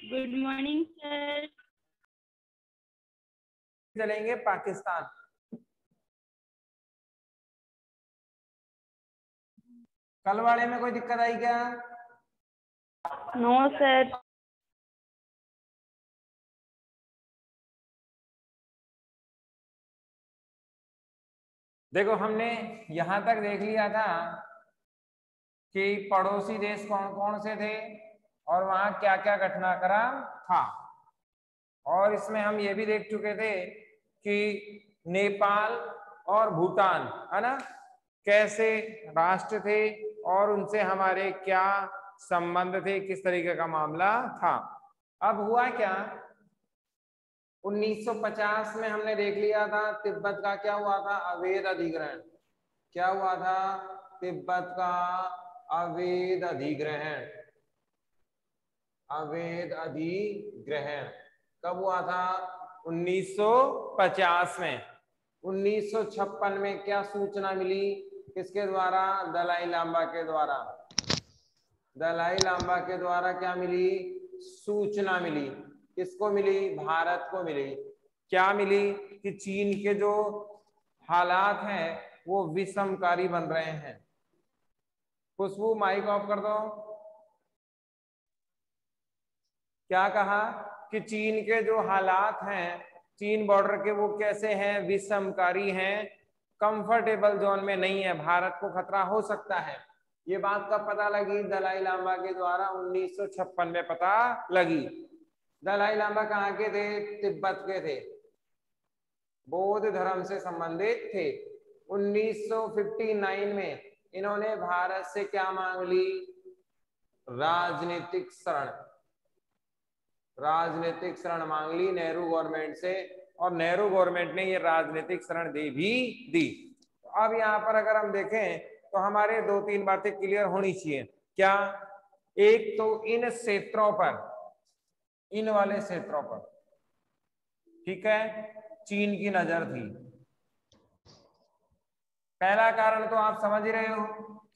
Good morning sir. चलेंगे पाकिस्तान। कल वाले में कोई दिक्कत आई क्या? No sir. देखो हमने यहां तक देख लिया था कि पड़ोसी देश कौन कौन से थे और वहां क्या क्या घटनाक्रम था, और इसमें हम ये भी देख चुके थे कि नेपाल और भूटान, है ना, कैसे राष्ट्र थे और उनसे हमारे क्या संबंध थे, किस तरीके का मामला था। अब हुआ क्या, 1950 में हमने देख लिया था तिब्बत का क्या हुआ था, अवैध अधिग्रहण। क्या हुआ था? तिब्बत का अवैध अधिग्रहण। अवैध अधिग्रहण कब हुआ था? 1950 में। 1956 में क्या सूचना मिली? किसके द्वारा? दलाई लामा के द्वारा। दलाई लामा के द्वारा क्या मिली? सूचना मिली। किसको मिली? भारत को मिली। क्या मिली? कि चीन के जो हालात हैं वो विषमकारी बन रहे हैं। खुशबू माइक ऑफ कर दो। क्या कहा? कि चीन के जो हालात हैं, चीन बॉर्डर के, वो कैसे हैं? विषमकारी हैं, कंफर्टेबल जोन में नहीं है, भारत को खतरा हो सकता है। ये बात कब पता लगी? दलाई लामा के द्वारा 1956 में पता लगी। दलाई लामा कहाँ के थे? तिब्बत के थे, बौद्ध धर्म से संबंधित थे। 1959 में इन्होंने भारत से क्या मांग ली? राजनीतिक शरण। राजनीतिक शरण मांग ली नेहरू गवर्नमेंट से, और नेहरू गवर्नमेंट ने ये राजनीतिक शरण दे भी दी। तो अब यहाँ पर अगर हम देखें तो हमारे दो तीन बातें क्लियर होनी चाहिए। क्या? एक तो इन क्षेत्रों पर, इन वाले क्षेत्रों पर, ठीक है, चीन की नजर थी। पहला कारण तो आप समझ ही रहे हो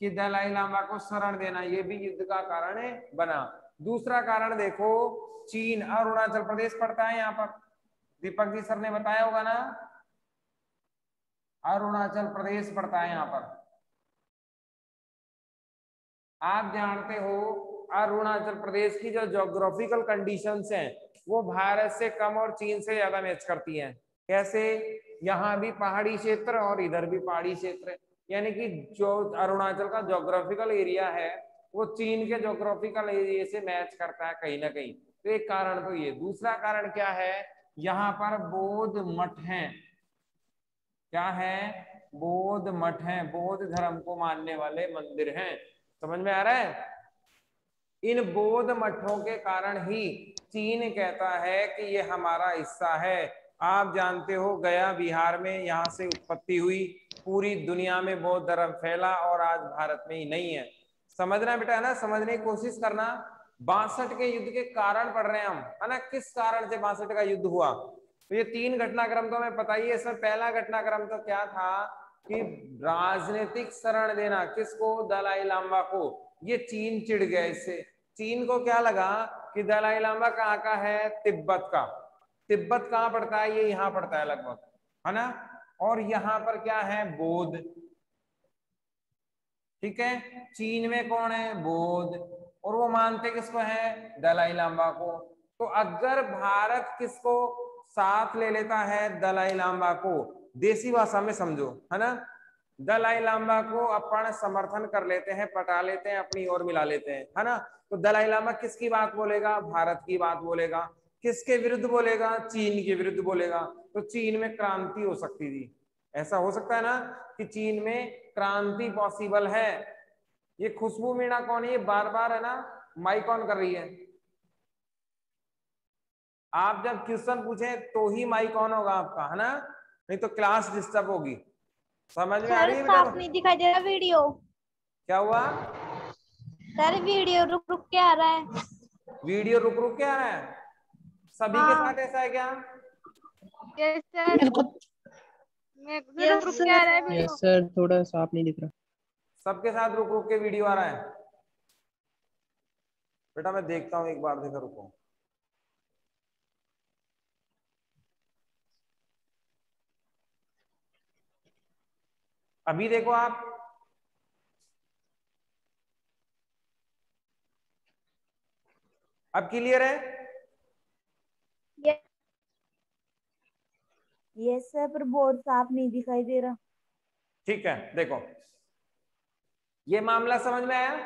कि दलाई लामा को शरण देना, ये भी युद्ध का कारण बना। दूसरा कारण देखो, चीन, अरुणाचल प्रदेश पड़ता है यहाँ पर, दीपक जी सर ने बताया होगा ना, अरुणाचल प्रदेश पड़ता है यहाँ पर। आप जानते हो अरुणाचल प्रदेश की जो ज्योग्राफिकल कंडीशंस हैं वो भारत से कम और चीन से ज्यादा मैच करती हैं। कैसे? यहाँ भी पहाड़ी क्षेत्र और इधर भी पहाड़ी क्षेत्र, यानी कि जो अरुणाचल का ज्योग्राफिकल एरिया है वो चीन के ज्योग्राफिकल एरिया से मैच करता है कहीं ना कहीं। तो एक कारण तो ये। दूसरा कारण क्या है? यहाँ पर बौद्ध मठ हैं। क्या है? बौद्ध मठ हैं, बौद्ध धर्म को मानने वाले मंदिर हैं। समझ में आ रहा है? इन बौद्ध मठों के कारण ही चीन कहता है कि ये हमारा हिस्सा है। आप जानते हो गया बिहार में यहाँ से उत्पत्ति हुई, पूरी दुनिया में बौद्ध धर्म फैला और आज भारत में ही नहीं है। समझना बेटा, है ना, समझने की कोशिश करना। 62 के युद्ध के कारण पढ़ रहे हैं हम, है ना, किस कारण से 62 का युद्ध हुआ। तो ये तीन घटनाक्रम तो हमें पता ही है। इसमें पहला घटनाक्रम तो क्या था कि राजनीतिक शरण देना। किसको? दलाई लामा को। ये चीन चिढ़ गया इससे। चीन को क्या लगा कि दलाई लामा कहाँ का है? तिब्बत का। तिब्बत कहाँ पड़ता है? ये यहाँ पड़ता है लगभग, है ना, और यहाँ पर क्या है? बौद्ध। ठीक है, चीन में कौन है? बौद्ध, और वो मानते किसको है? दलाई लामा को। तो अगर भारत किसको साथ ले लेता है? दलाई लामा को। देसी भाषा में समझो, है ना, दलाई लामा को अपन समर्थन कर लेते हैं, पटा लेते हैं, अपनी ओर मिला लेते हैं, है ना। तो दलाई लामा किसकी बात बोलेगा? भारत की बात बोलेगा। किसके विरुद्ध बोलेगा? चीन के विरुद्ध बोलेगा। तो चीन में क्रांति हो सकती थी। ऐसा हो सकता है ना कि चीन में क्रांति पॉसिबल है। ये खुशबू मीणा कौन है? ये बार बार, है ना, माइक ऑन कर रही है। आप जब क्वेश्चन पूछे तो ही माइक ऑन होगा आपका, है ना, नहीं तो क्लास डिस्टर्ब होगी। समझ में आ रही है बेटा? साफ नहीं दिखाई दे रहा वीडियो। क्या हुआ? सर वीडियो रुक रुक के आ रहा है। वीडियो रुक रुक के आ रहा है? सभी के साथ ऐसा है क्या? यस सर, रुक रुक के आ रहा है वीडियो। यस सर, थोड़ा साफ नहीं दिख रहा। सबके साथ रुक रुक के वीडियो आ रहा है? बेटा मैं देखता हूँ एक बार, देखो, रुको। अभी देखो आप, अब क्लियर है? यस सर, पर बोर्ड साफ नहीं दिखाई दे रहा। ठीक है, देखो ये मामला समझ में आया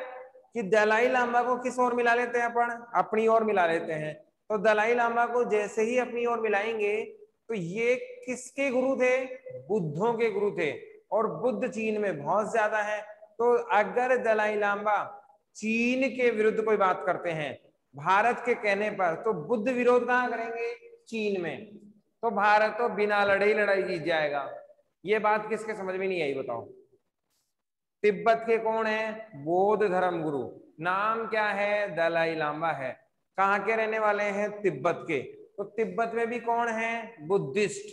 कि दलाई लामा को किस ओर मिला लेते हैं अपन, अपनी ओर मिला लेते हैं। तो दलाई लामा को जैसे ही अपनी ओर मिलाएंगे तो ये किसके गुरु थे? बुद्धों के गुरु थे, और बुद्ध चीन में बहुत ज्यादा है। तो अगर दलाई लामा चीन के विरुद्ध कोई बात करते हैं भारत के कहने पर, तो बुद्ध विरोध कहाँ करेंगे? चीन में। तो भारत तो बिना लड़े ही लड़ाई जीत जाएगा। ये बात किसके समझ में नहीं आई बताओ? तिब्बत के कौन है? बौद्ध धर्म गुरु, नाम क्या है? दलाई लामा है। कहाँ के रहने वाले हैं? तिब्बत के। तो तिब्बत में भी कौन है? बुद्धिस्ट।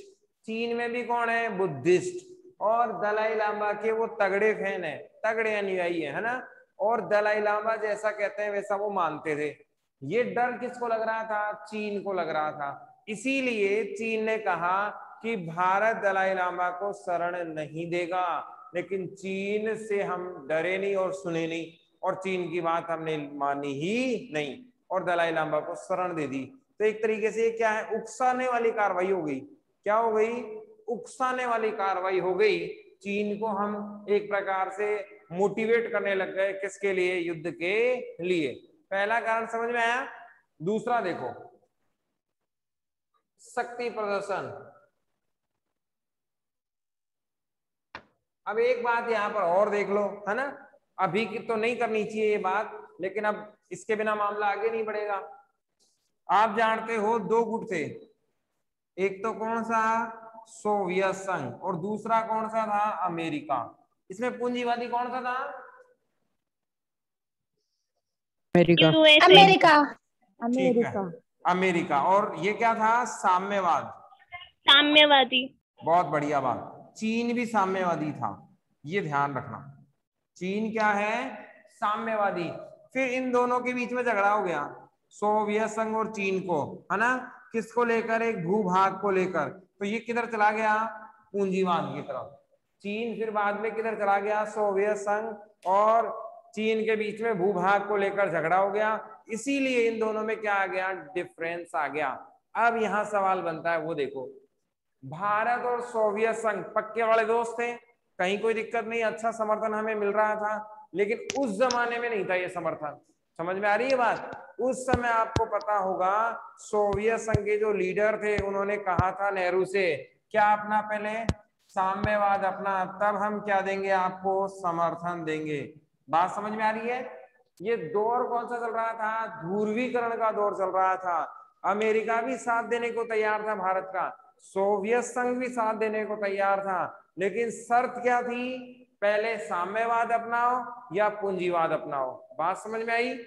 चीन में भी कौन है? बुद्धिस्ट। और दलाई लामा के वो तगड़े फैन है, तगड़े अनुयायी है ना। और दलाई लामा जैसा कहते हैं वैसा वो मानते थे। ये डर किसको लग रहा था? चीन को लग रहा था। इसीलिए चीन ने कहा कि भारत दलाई लामा को शरण नहीं देगा, लेकिन चीन से हम डरे नहीं और सुने नहीं, और चीन की बात हमने मानी ही नहीं और दलाई लामा को शरण दे दी। तो एक तरीके से क्या है? उकसाने वाली कार्रवाई हो गई। क्या हो गई? उकसाने वाली कार्रवाई हो गई। चीन को हम एक प्रकार से मोटिवेट करने लग गए, किसके लिए? युद्ध के लिए। पहला कारण समझ में आया। दूसरा देखो, शक्ति प्रदर्शन। अब एक बात यहां पर और देख लो, है ना। अभी की तो नहीं करनी चाहिए ये बात, लेकिन अब इसके बिना मामला आगे नहीं बढ़ेगा। आप जानते हो दो गुट थे, एक तो कौन सा? सोवियत संघ, और दूसरा कौन सा था? अमेरिका। इसमें पूंजीवादी कौन सा था? अमेरिका। अमेरिका। ठीक है, अमेरिका। और ये क्या था? साम्यवाद। साम्यवादी। बहुत बढ़िया बात। चीन भी साम्यवादी था, ये ध्यान रखना। चीन क्या है? साम्यवादी। फिर इन दोनों के बीच में झगड़ा हो गया, सोवियत संघ और चीन को, है ना। किसको लेकर? एक भूभाग को लेकर। तो ये किधर चला गया? पूंजीवाद की तरफ। चीन फिर बाद में किधर चला गया? सोवियत संघ और चीन के बीच में भूभाग को लेकर झगड़ा हो गया। इसीलिए इन दोनों में क्या आ गया? डिफरेंस आ गया। अब यहां सवाल बनता है, वो देखो, भारत और सोवियत संघ पक्के वाले दोस्त थे, कहीं कोई दिक्कत नहीं, अच्छा समर्थन हमें मिल रहा था। लेकिन उस जमाने में नहीं था ये समर्थन। समझ में आ रही है बात? उस समय आपको पता होगा सोवियत संघ के जो लीडर थे उन्होंने कहा था नेहरू से, क्या अपना? पहले साम्यवाद अपना, तब हम क्या देंगे? आपको समर्थन देंगे। बात समझ में आ रही है? ये दौर कौन सा चल रहा था? ध्रुवीकरण का दौर चल रहा था। अमेरिका भी साथ देने को तैयार था भारत का, सोवियत संघ भी साथ देने को तैयार था, लेकिन शर्त क्या थी? पहले साम्यवाद अपनाओ या पूंजीवाद अपनाओ। बात समझ में आई?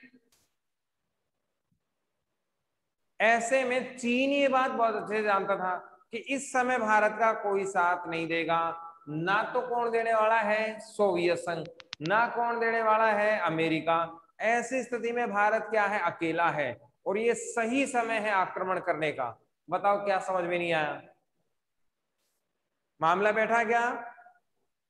ऐसे में चीन ये बात बहुत अच्छे से जानता था कि इस समय भारत का कोई साथ नहीं देगा। ना तो कौन देने वाला है? सोवियत संघ, ना कौन देने वाला है? अमेरिका। ऐसी स्थिति में भारत क्या है? अकेला है, और ये सही समय है आक्रमण करने का। बताओ क्या समझ में नहीं आया? मामला बैठा क्या?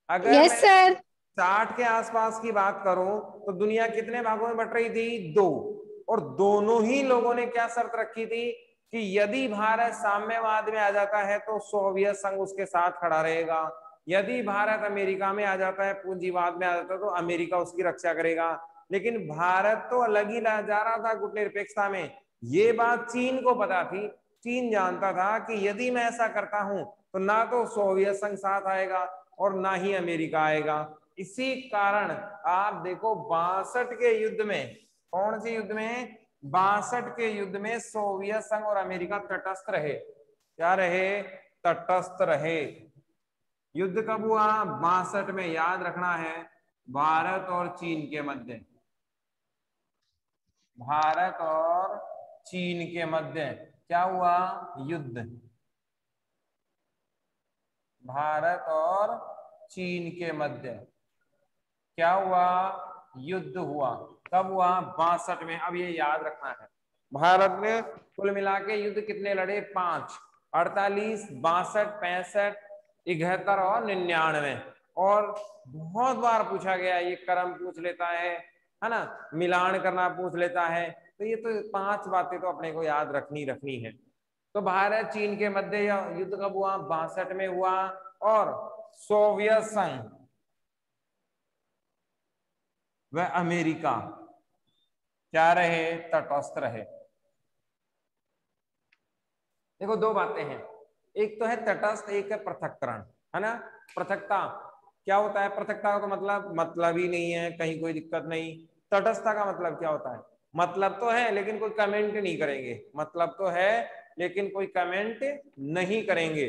अगर यस मैं सर। 60 के आसपास की बात करूं तो दुनिया कितने भागों में बट रही थी? 2। और दोनों ही लोगों ने क्या शर्त रखी थी कि यदि भारत साम्यवाद में आ जाता है तो सोवियत संघ उसके साथ खड़ा रहेगा, यदि भारत अमेरिका में आ जाता है, पूंजीवाद में आ जाता है, तो अमेरिका उसकी रक्षा करेगा। लेकिन भारत तो अलग ही जा रहा था गुटनिरपेक्षता में। ये बात चीन को पता थी। चीन जानता था कि यदि मैं ऐसा करता हूं तो ना तो सोवियत संघ साथ आएगा और ना ही अमेरिका आएगा। इसी कारण आप देखो 62 के युद्ध में, कौन से युद्ध में? 62 के युद्ध में सोवियत संघ और अमेरिका तटस्थ रहे। क्या रहे? तटस्थ रहे। युद्ध कब हुआ? 62 में। याद रखना है, भारत और चीन के मध्य, भारत और चीन के मध्य क्या हुआ? युद्ध। भारत और चीन के मध्य क्या हुआ? युद्ध हुआ। कब हुआ? 62 में। अब ये याद रखना है, भारत ने कुल मिला के युद्ध कितने लड़े? 5। 48, 62, 65, 71 और 99। और बहुत बार पूछा गया, ये क्रम पूछ लेता है ना, मिलान करना पूछ लेता है। तो ये तो 5 बातें तो अपने को याद रखनी है। तो भारत चीन के मध्य युद्ध कब हुआ? 62 में हुआ। और सोवियत संघ व अमेरिका क्या रहे? तटस्थ रहे। देखो 2 बातें हैं, एक तो है तटस्थ, एक है पृथक्करण, है ना। पृथकता क्या होता है? पृथकता का तो मतलब ही नहीं है, कहीं कोई दिक्कत नहीं। तटस्थता का मतलब क्या होता है? मतलब तो है लेकिन कोई कमेंट नहीं करेंगे, मतलब तो है लेकिन कोई कमेंट नहीं करेंगे।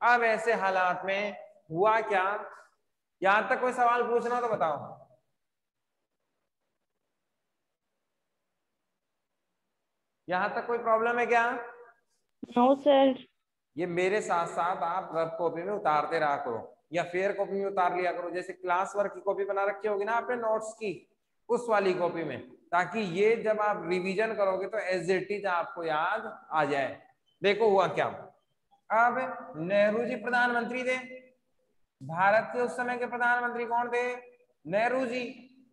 अब ऐसे हालात में हुआ क्या? यहां तक कोई सवाल पूछना तो बताओ। यहां तक कोई प्रॉब्लम है क्या? No sir. ये मेरे साथ साथ आप रफ कॉपी में उतारते रहा करो या फेयर कॉपी में उतार लिया करो। जैसे क्लास वर्क की कॉपी बना रखी होगी ना आपने नोट्स की, उस वाली कॉपी में, ताकि ये जब आप रिवीजन करोगे तो एज इट इज आपको याद आ जाए। देखो हुआ क्या। अब नेहरू जी प्रधानमंत्री थे, भारत के उस समय के प्रधानमंत्री कौन थे? नेहरू जी।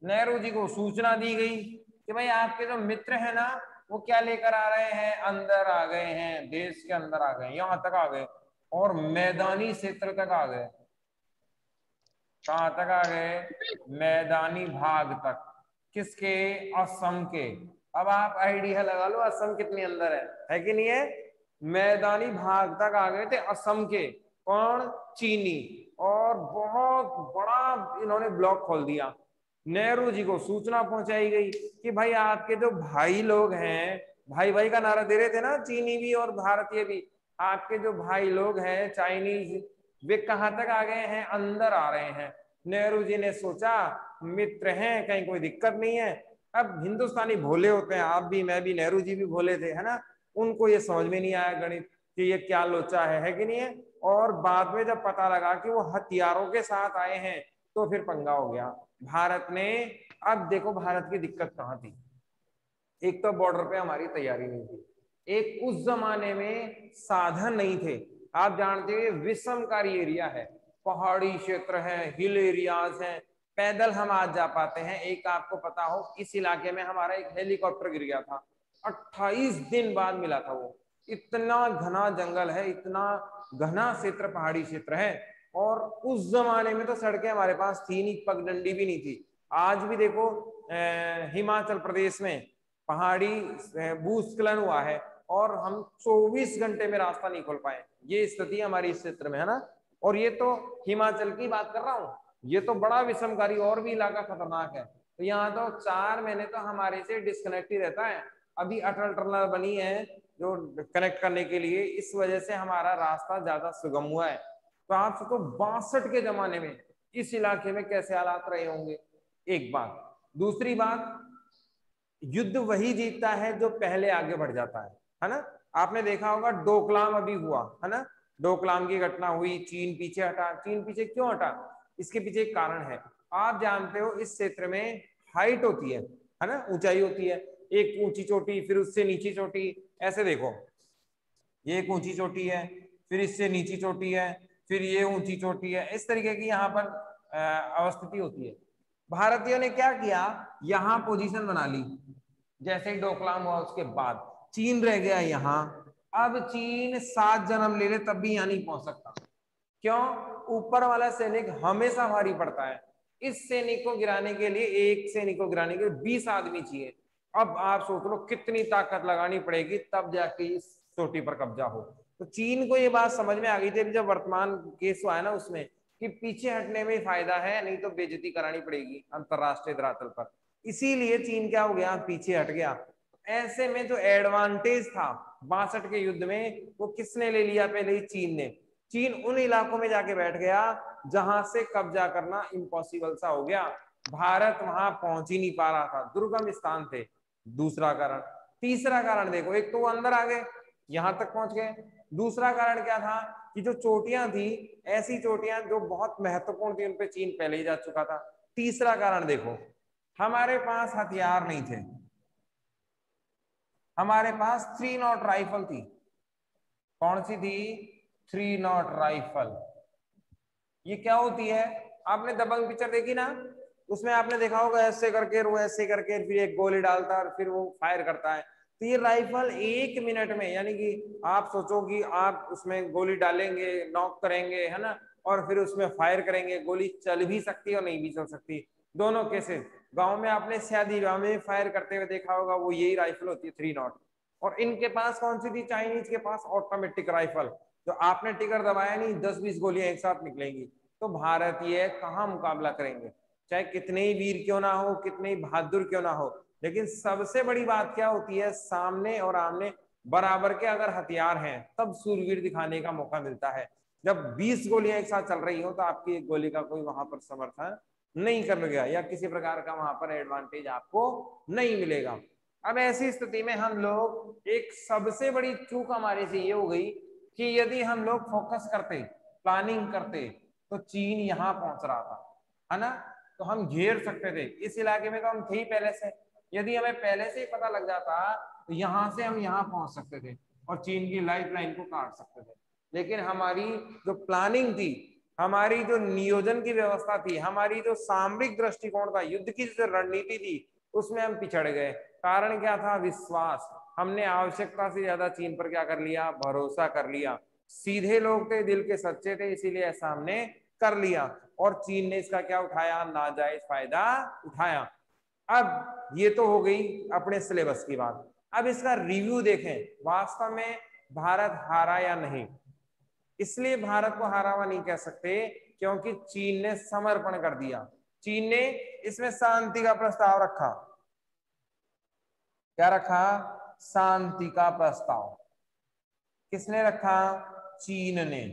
नेहरू जी को सूचना दी गई कि भाई आपके जो मित्र है ना, वो क्या लेकर आ रहे हैं? अंदर आ गए हैं, देश के अंदर आ गए, यहां तक आ गए और मैदानी क्षेत्र तक आ गए। कहां तक आ गए? मैदानी भाग तक। किसके? असम के। अब आप आइडिया लगा लो असम कितनी अंदर है कि नहीं है? मैदानी भाग तक आ गए थे असम के। कौन? चीनी। और बहुत बड़ा इन्होंने ब्लॉक खोल दिया। नेहरू जी को सूचना पहुंचाई गई कि भाई आपके जो भाई लोग हैं, भाई भाई का नारा दे रहे थे ना चीनी भी और भारतीय भी, आपके जो भाई लोग हैं चाइनीज, वे कहां तक आ गए हैं? अंदर आ रहे हैं। नेहरू जी ने सोचा मित्र हैं, कहीं कोई दिक्कत नहीं है। अब हिंदुस्तानी भोले होते हैं, आप भी मैं भी, नेहरू जी भी भोले थे, है ना। उनको ये समझ में नहीं आया गणित कि ये क्या लोचा है कि नहीं है। और बाद में जब पता लगा कि वो हथियारों के साथ आए हैं तो फिर पंगा हो गया भारत ने। अब देखो भारत की दिक्कत कहां थी। एक तो बॉर्डर पे हमारी तैयारी नहीं थी, एक उस जमाने में साधन नहीं थे। आप जानते हैं विषमकारी एरिया है, पहाड़ी क्षेत्र है, हिल एरियाज हैं, पैदल हम आज जा पाते हैं। एक आपको पता हो इस इलाके में हमारा एक हेलीकॉप्टर गिर गया था, 28 दिन बाद मिला था वो। इतना घना जंगल है, इतना घना क्षेत्र, पहाड़ी क्षेत्र है। और उस जमाने में तो सड़कें हमारे पास थी नहीं, पगडंडी भी नहीं थी। आज भी देखो हिमाचल प्रदेश में पहाड़ी भूस्खलन हुआ है और हम 24 घंटे में रास्ता नहीं खोल पाए। ये स्थिति हमारी इस क्षेत्र में, है ना। और ये तो हिमाचल की बात कर रहा हूँ, ये तो बड़ा विषमकारी और भी इलाका खतरनाक है। तो यहाँ तो 4 महीने तो हमारे से डिस्कनेक्ट ही रहता है। अभी अटल टनल बनी है जो कनेक्ट करने के लिए, इस वजह से हमारा रास्ता ज्यादा सुगम हुआ है। तो आप सोचो 62 के जमाने में इस इलाके में कैसे हालात रहे होंगे। एक बात। दूसरी बात, युद्ध वही जीतता है जो पहले आगे बढ़ जाता है ना। आपने देखा होगा डोकलाम अभी हुआ, है ना। डोकलाम की घटना हुई, चीन पीछे हटा। चीन पीछे क्यों हटा? इसके पीछे एक कारण है। आप जानते हो इस क्षेत्र में हाइट होती है ना, ऊंचाई होती है। एक ऊंची चोटी, फिर उससे नीची चोटी। ऐसे देखो, ये एक ऊंची चोटी है, फिर इससे नीची चोटी है, फिर ये ऊंची चोटी है। इस तरीके की यहाँ पर अवस्थिति होती है। भारतीयों ने क्या किया, यहाँ पोजीशन बना ली। जैसे ही डोकलाम हुआ उसके बाद चीन रह गया यहाँ। अब चीन 7 जन्म ले ले तब भी यहाँ नहीं पहुंच सकता। क्यों? ऊपर वाला सैनिक हमेशा भारी पड़ता है। इस सैनिक को गिराने के लिए, एक सैनिक को गिराने के लिए 20 आदमी चाहिए। अब आप सोच लो कितनी ताकत लगानी पड़ेगी तब जाके इस चोटी पर कब्जा हो। तो चीन को ये बात समझ में आ गई थी जब वर्तमान केस हुआ है ना उसमें, कि पीछे हटने में फायदा है, नहीं तो बेइज्जती करानी पड़ेगी अंतरराष्ट्रीय धरातल पर। इसीलिए चीन क्या हो गया, पीछे हट गया। ऐसे में जो एडवांटेज था 62 के युद्ध में, वो किसने ले लिया? पहले ही चीन ने। चीन उन इलाकों में जाके बैठ गया जहां से कब्जा करना इम्पॉसिबल सा हो गया। भारत वहां पहुंच ही नहीं पा रहा था, दुर्गम स्थान थे। दूसरा कारण। तीसरा कारण देखो, एक तो वो अंदर आ गए, यहां तक पहुंच गए। दूसरा कारण क्या था कि जो चोटियां थी, ऐसी चोटियां जो बहुत महत्वपूर्ण थी, उन पे चीन पहले ही जा चुका था। तीसरा कारण देखो, हमारे पास हथियार नहीं थे। हमारे पास 3 नॉट राइफल थी। कौन सी थी? 3 नॉट राइफल। ये क्या होती है? आपने दबंग पिक्चर देखी ना, उसमें आपने देखा होगा ऐसे करके वो ऐसे करके फिर एक गोली डालता है और फिर वो फायर करता है। तो ये राइफल 1 मिनट में, यानी कि आप सोचो कि आप उसमें गोली डालेंगे, नॉक करेंगे, है ना, और फिर उसमें फायर करेंगे, गोली चल भी सकती है और नहीं भी चल सकती, दोनों केसेस। गांव में आपने शादी विवाह में फायर करते हुए देखा होगा, वो यही राइफल होती है 3 नॉट। और इनके पास कौन सी थी? चाइनीज के पास ऑटोमेटिक राइफल, जो आपने टिकर दबाया नहीं 10-20 गोलियां एक साथ निकलेंगी। तो भारतीय कहाँ मुकाबला करेंगे, चाहे कितने ही वीर क्यों ना हो, कितने ही बहादुर क्यों ना हो। लेकिन सबसे बड़ी बात क्या होती है, सामने और आमने बराबर के अगर हथियार हैं तब सूरवीर दिखाने का मौका मिलता है। जब 20 गोलियां एक साथ चल रही हो तो आपकी एक गोली का कोई वहां पर समर्थन नहीं कर गया, या किसी प्रकार का वहां पर एडवांटेज आपको नहीं मिलेगा। अब ऐसी स्थिति में हम लोग, एक सबसे बड़ी चूक हमारे से ये हो गई कि यदि हम लोग फोकस करते, प्लानिंग करते, तो चीन यहाँ पहुंच रहा था, है ना, तो हम घेर सकते थे। इस इलाके में तो हम थे ही पहले से, यदि हमें पहले से ही पता लग जाता तो यहाँ से हम यहाँ पहुंच सकते थे और चीन की लाइफ लाइन को काट सकते थे। लेकिन हमारी जो प्लानिंग थी, हमारी जो नियोजन की व्यवस्था थी, हमारी जो सामरिक दृष्टिकोण था, युद्ध की जो रणनीति थी, उसमें हम पिछड़ गए। कारण क्या था? विश्वास। हमने आवश्यकता से ज्यादा चीन पर क्या कर लिया? भरोसा कर लिया। सीधे लोग थे, दिल के सच्चे थे, इसीलिए ऐसा हमने कर लिया और चीन ने इसका क्या उठाया? नाजायज फायदा उठाया। अब ये तो हो गई अपने सिलेबस की बात। अब इसका रिव्यू देखें, वास्तव में भारत हारा या नहीं। इसलिए भारत को हारा हुआ नहीं कह सकते क्योंकि चीन ने समर्पण कर दिया। चीन ने इसमें शांति का प्रस्ताव रखा। क्या रखा? शांति का प्रस्ताव। किसने रखा? चीन ने।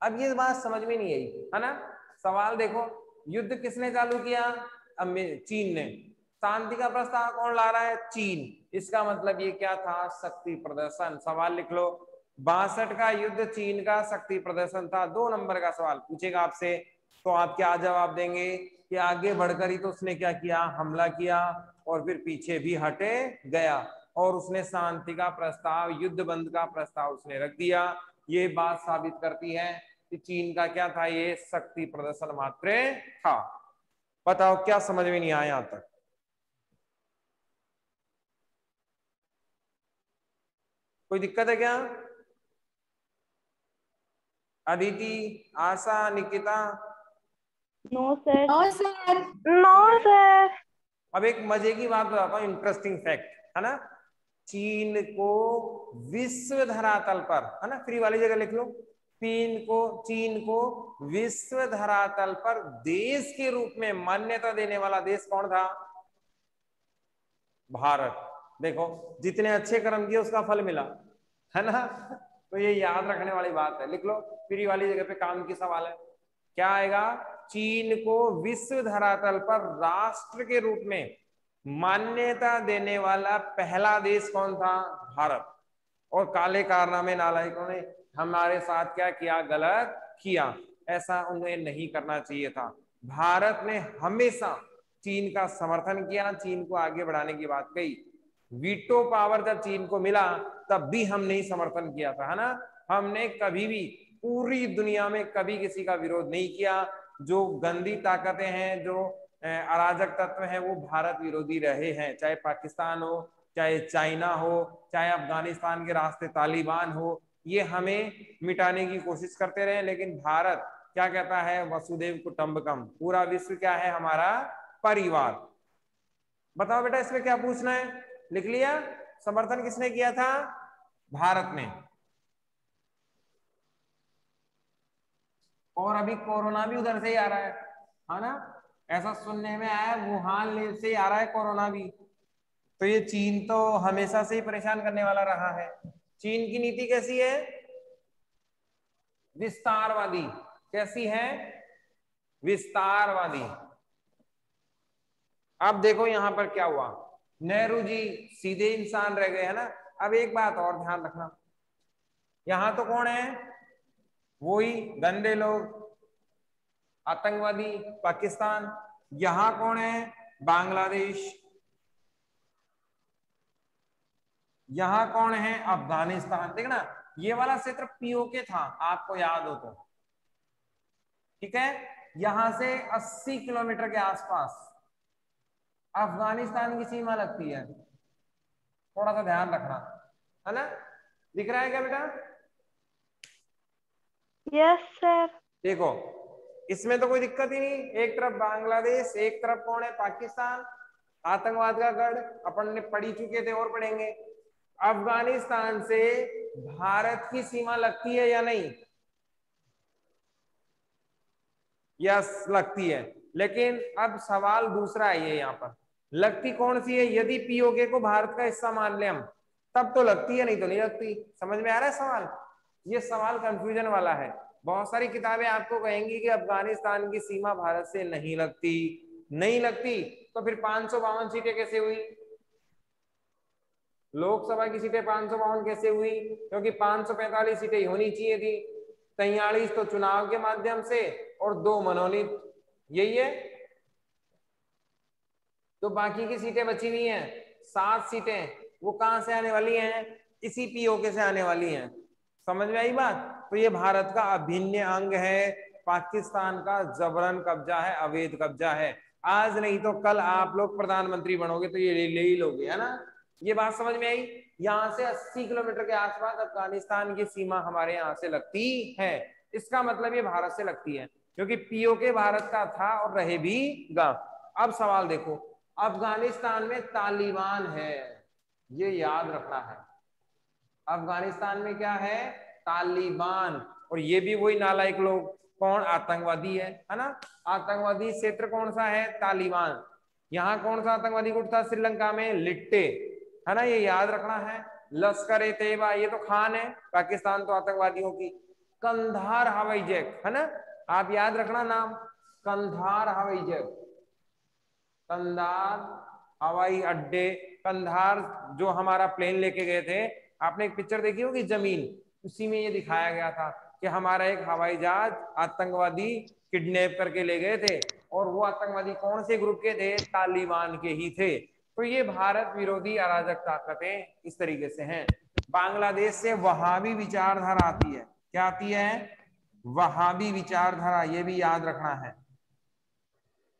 अब ये बात समझ में नहीं आई, है ना। सवाल देखो, युद्ध किसने चालू किया? अब चीन ने। शांति का प्रस्ताव कौन ला रहा है? चीन। इसका मतलब ये क्या था? शक्ति प्रदर्शन। सवाल लिख लो, 62 का युद्ध चीन का शक्ति प्रदर्शन था। 2 नंबर का सवाल पूछेगा आपसे, तो आप क्या जवाब देंगे कि आगे बढ़कर ही तो उसने क्या किया? हमला किया और फिर पीछे भी हटे गया और उसने शांति का प्रस्ताव, युद्ध बंद का प्रस्ताव उसने रख दिया। ये बात साबित करती है कि चीन का क्या था? ये शक्ति प्रदर्शन मात्र था। बताओ क्या समझ में नहीं आया यहां तक? कोई दिक्कत है क्या? Aditi, Asha, Nikita? No sir. No sir. No sir. अब एक मजे की बात बताता हूं, इंटरेस्टिंग फैक्ट, है ना। चीन को विश्व धरातल पर, है ना, फ्री वाली जगह लिख लो, चीन को विश्व धरातल पर देश के रूप में मान्यता देने वाला देश कौन था? भारत। देखो, जितने अच्छे कर्म किए उसका फल मिला, है ना। तो ये याद रखने वाली बात है, लिख लो, फ्री वाली जगह पे काम की सवाल है। क्या आएगा? चीन को विश्व धरातल पर राष्ट्र के रूप में मान्यता देने वाला पहला देश कौन था? भारत। और काले कारनामे नालायकों ने हमारे साथ क्या किया? गलत किया। ऐसा उन्हें नहीं करना चाहिए था। भारत ने हमेशा चीन का समर्थन किया, चीन को आगे बढ़ाने की बात कही। वीटो पावर जब चीन को मिला तब भी हमने ही समर्थन किया था, है ना। हमने कभी भी पूरी दुनिया में कभी किसी का विरोध नहीं किया। जो गंदी ताकतें हैं, जो अराजक तत्व हैं, वो भारत विरोधी रहे हैं, चाहे पाकिस्तान हो, चाहे चाइना हो, चाहे अफगानिस्तान के रास्ते तालिबान हो, ये हमें मिटाने की कोशिश करते रहे। लेकिन भारत क्या कहता है? वसुदेव कुटुंबकम, पूरा विश्व क्या है? हमारा परिवार। बताओ बेटा, इसमें क्या पूछना है? लिख लिया? समर्थन किसने किया था? भारत ने। और अभी कोरोना भी उधर से ही आ रहा है ना। ऐसा सुनने में आया वुहान से ही आ रहा है कोरोना भी। तो ये चीन तो हमेशा से ही परेशान करने वाला रहा है। चीन की नीति कैसी है? विस्तारवादी। कैसी है? विस्तारवादी। अब देखो यहां पर क्या हुआ, नेहरू जी सीधे इंसान रह गए, है ना। अब एक बात और ध्यान रखना, यहां तो कौन है? वही गंदे लोग, आतंकवादी, पाकिस्तान। यहां कौन है? बांग्लादेश। यहां कौन है? अफगानिस्तान। देखना, ये वाला क्षेत्र पीओके था, आपको याद हो तो, ठीक है। यहां से 80 किलोमीटर के आसपास अफगानिस्तान की सीमा लगती है। थोड़ा सा ध्यान रखना, है ना? दिख रहा है क्या बेटा? Yes sir. देखो, इसमें तो कोई दिक्कत ही नहीं। एक तरफ बांग्लादेश, एक तरफ कौन है? पाकिस्तान। आतंकवाद का गढ़ अपन ने पढ़ी चुके थे और पढ़ेंगे। अफगानिस्तान से भारत की सीमा लगती है या नहीं? यस, लगती है। लेकिन अब सवाल दूसरा है, ये यहाँ पर लगती कौन सी है? यदि पीओके को भारत का हिस्सा मान ले हम, तब तो लगती है, नहीं तो नहीं लगती। समझ में आ रहा है सवाल? ये सवाल कंफ्यूजन वाला है। बहुत सारी किताबें आपको कहेंगी कि अफगानिस्तान की सीमा भारत से नहीं लगती। नहीं लगती तो फिर 552 सीटें कैसे हुई? लोकसभा की सीटें 552 कैसे हुई? क्योंकि 545 सीटें होनी चाहिए थी। 43 तो चुनाव के माध्यम से और 2 मनोनीत, यही है। तो बाकी की सीटें बची हुई हैं 7 सीटें, वो कहां से आने वाली हैं? इसी पीओके से आने वाली हैं। समझ में आई बात? तो ये भारत का अभिन्न अंग है, पाकिस्तान का जबरन कब्जा है, अवैध कब्जा है। आज नहीं तो कल आप लोग प्रधानमंत्री बनोगे तो ये ले ही लोगे, है ना? ये बात समझ में आई? यहाँ से 80 किलोमीटर के आसपास अफगानिस्तान की सीमा हमारे यहाँ से लगती है। इसका मतलब ये भारत से लगती है, क्योंकि पीओके भारत का था और रहे भी गा। अब सवाल देखो, अफगानिस्तान में तालिबान है, ये याद रखना है। अफगानिस्तान में क्या है? तालिबान। और ये भी वही नालायक लोग, कौन? आतंकवादी है ना? आतंकवादी क्षेत्र कौन सा है? तालिबान। यहाँ कौन सा आतंकवादी गुट था? श्रीलंका में लिट्टे, है ना? ये याद रखना है। लश्कर ए तैयबा, ये तो खान है। पाकिस्तान तो आतंकवादियों की। कंधार हवाई जैक, है ना? आप याद रखना नाम, कंधार हवाई जैक, कंधार हवाई अड्डे। कंधार जो हमारा प्लेन लेके गए थे, आपने एक पिक्चर देखी होगी जमीन, उसी में ये दिखाया गया था कि हमारा एक हवाई जहाज आतंकवादी किडनैप करके ले गए थे। और वो आतंकवादी कौन से ग्रुप के थे? तालिबान के ही थे। तो ये भारत विरोधी अराजक ताकतें इस तरीके से हैं। बांग्लादेश से वहाबी विचारधारा आती है। क्या आती है? वहाबी विचारधारा, ये भी याद रखना है।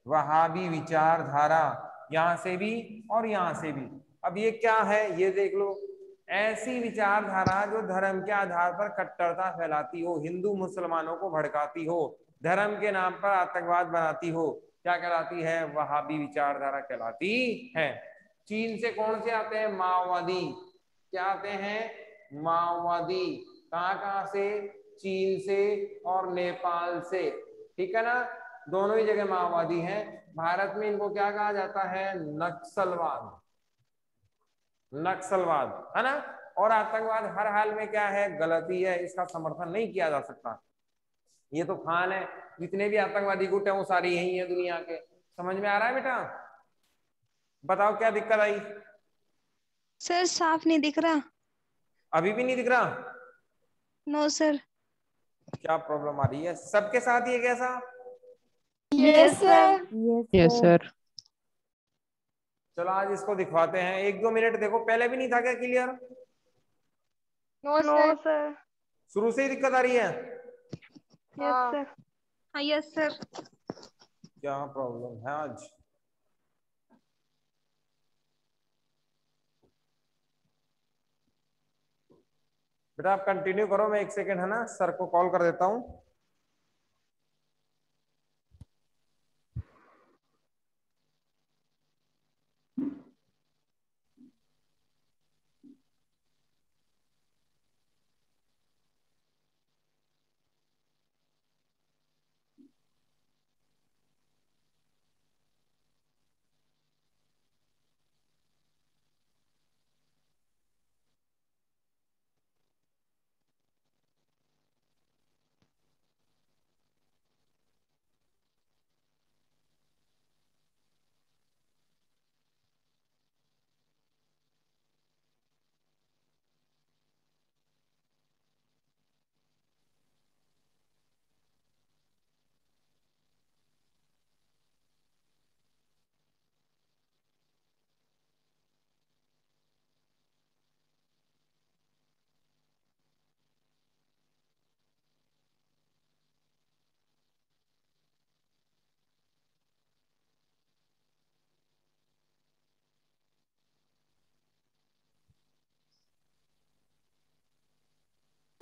वहाबी विचारधारा यहां से भी और यहां से भी। अब ये क्या है? ये देख लो, ऐसी विचारधारा जो धर्म के आधार पर कट्टरता फैलाती हो, हिंदू मुसलमानों को भड़काती हो, धर्म के नाम पर आतंकवाद बनाती हो, क्या कहलाती है? वहाबी विचारधारा कहलाती है। चीन से कौन से आते हैं? माओवादी। क्या आते हैं? माओवादी। कहां कहां से? चीन से और नेपाल से, ठीक है ना? दोनों ही जगह माओवादी हैं। भारत में इनको क्या कहा जाता है? नक्सलवाद। नक्सलवाद, है ना? और आतंकवाद हर हाल में क्या है? गलती है, इसका समर्थन नहीं किया जा सकता। ये तो खान है, जितने भी आतंकवादी गुट है वो सारे यही है दुनिया के। समझ में आ रहा है बेटा? बताओ क्या दिक्कत आई? सर साफ नहीं दिख रहा। अभी भी नहीं दिख रहा? No sir. क्या प्रॉब्लम आ रही है? सबके साथ ये कैसा? Yes sir. Yes sir. चलो आज इसको दिखवाते हैं। 1-2 मिनट देखो, पहले भी नहीं था क्या clear? No no sir. Sir. शुरू से ही दिक्कत आ रही है? Yes sir. हाँ यस सर। क्या प्रॉब्लम है आज? बेटा आप कंटिन्यू करो, मैं 1 सेकंड, है ना, सर को कॉल कर देता हूँ।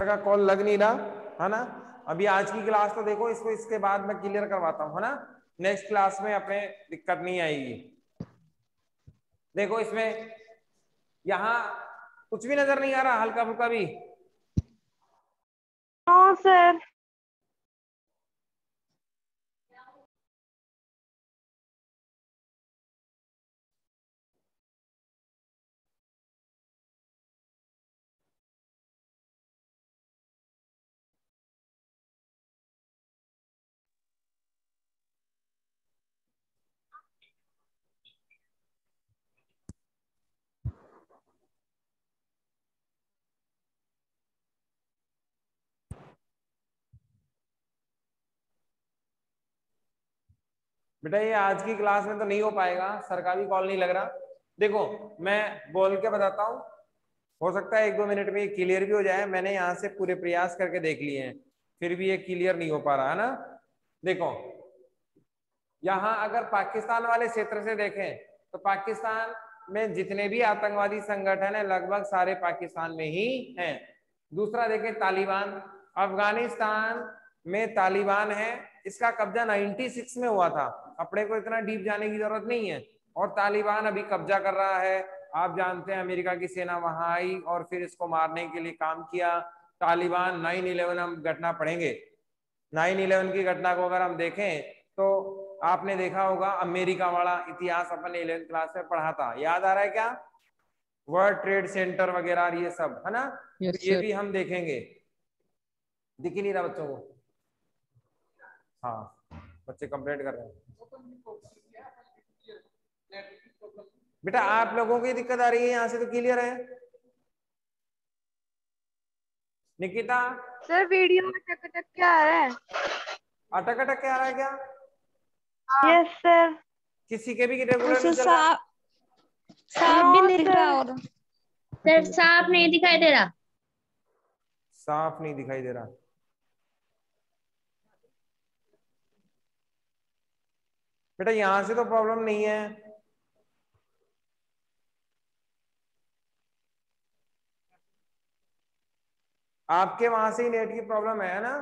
सर का कॉल लग नहीं रहा है ना। अभी आज की क्लास तो देखो, इसको इसके बाद मैं क्लियर करवाता हूँ है ना। नेक्स्ट क्लास में अपने दिक्कत नहीं आएगी। देखो इसमें यहाँ कुछ भी नजर नहीं आ रहा, हल्का फुल्का भी। No sir. बेटा ये आज की क्लास में तो नहीं हो पाएगा, सर का भी कॉल नहीं लग रहा। देखो मैं बोल के बताता हूँ, हो सकता है 1-2 मिनट में ये क्लियर भी हो जाए। मैंने यहाँ से पूरे प्रयास करके देख लिए हैं, फिर भी ये क्लियर नहीं हो पा रहा है ना। देखो यहाँ अगर पाकिस्तान वाले क्षेत्र से देखें तो पाकिस्तान में जितने भी आतंकवादी संगठन है लगभग सारे पाकिस्तान में ही हैं। दूसरा देखें तालिबान, अफगानिस्तान में तालिबान है, इसका कब्जा 96 में हुआ था। अपने को इतना डीप जाने की जरूरत नहीं है। और तालिबान अभी कब्जा कर रहा है। आप जानते हैं अमेरिका की सेना वहां आई और फिर इसको मारने के लिए काम किया। तालिबान 9/11 हम घटना पढ़ेंगे, 9/11 की घटना को अगर हम देखें तो आपने देखा होगा अमेरिका वाला इतिहास अपन 11th क्लास में पढ़ा था, याद आ रहा है क्या? वर्ल्ड ट्रेड सेंटर वगैरह ये सब है ना। यस तो ये सर। भी हम देखेंगे। दिख ही नहीं रहा बच्चों को? हाँ बच्चे कंप्लेंट कर रहे हैं। बेटा आप लोगों की दिक्कत आ रही है, यहाँ से तो क्लियर है। निकिता सर वीडियो में टक टक क्या आ रहा है? अटक अटक के आ रहा है क्या? Yes sir. किसी के भी रेगुलर उसे नहीं चल रहा? साफ भी नो नहीं दिख सर। रहा। और सर साफ नहीं दिखाई दे रहा। साफ नहीं दिखाई दे रहा। बेटा यहां से तो प्रॉब्लम नहीं है। आपके वहां से ही नेट की प्रॉब्लम है ना?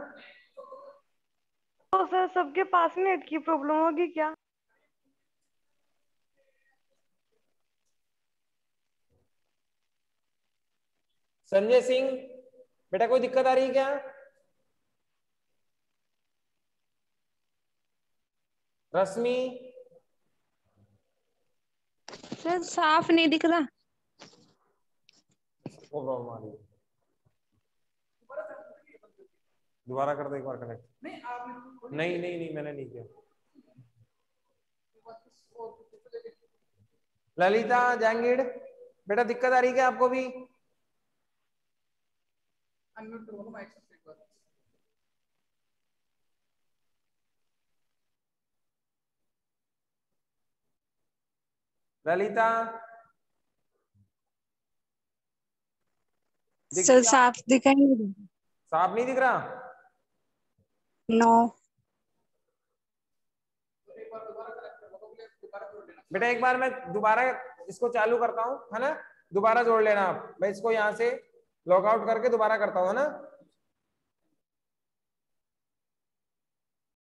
तो सर सबके पास नेट की प्रॉब्लम होगी क्या? संजय सिंह बेटा कोई दिक्कत आ रही है क्या? रश्मि सर साफ नहीं दिख रहा। वो प्रॉब्लम आ रही है, दोबारा कर दो एक बार कनेक्ट। नहीं नहीं नहीं मैंने नहीं किया। ललिता जहांगीर बेटा दिक्कत आ रही है क्या आपको भी? ललिता सर साफ दिखाई नहीं दे साफ नहीं दिख रहा? नो। बेटा एक बार मैं दोबारा इसको चालू करता हूँ है ना, दोबारा जोड़ लेना आप। मैं इसको यहाँ से लॉग आउट करके दोबारा करता हूँ है ना।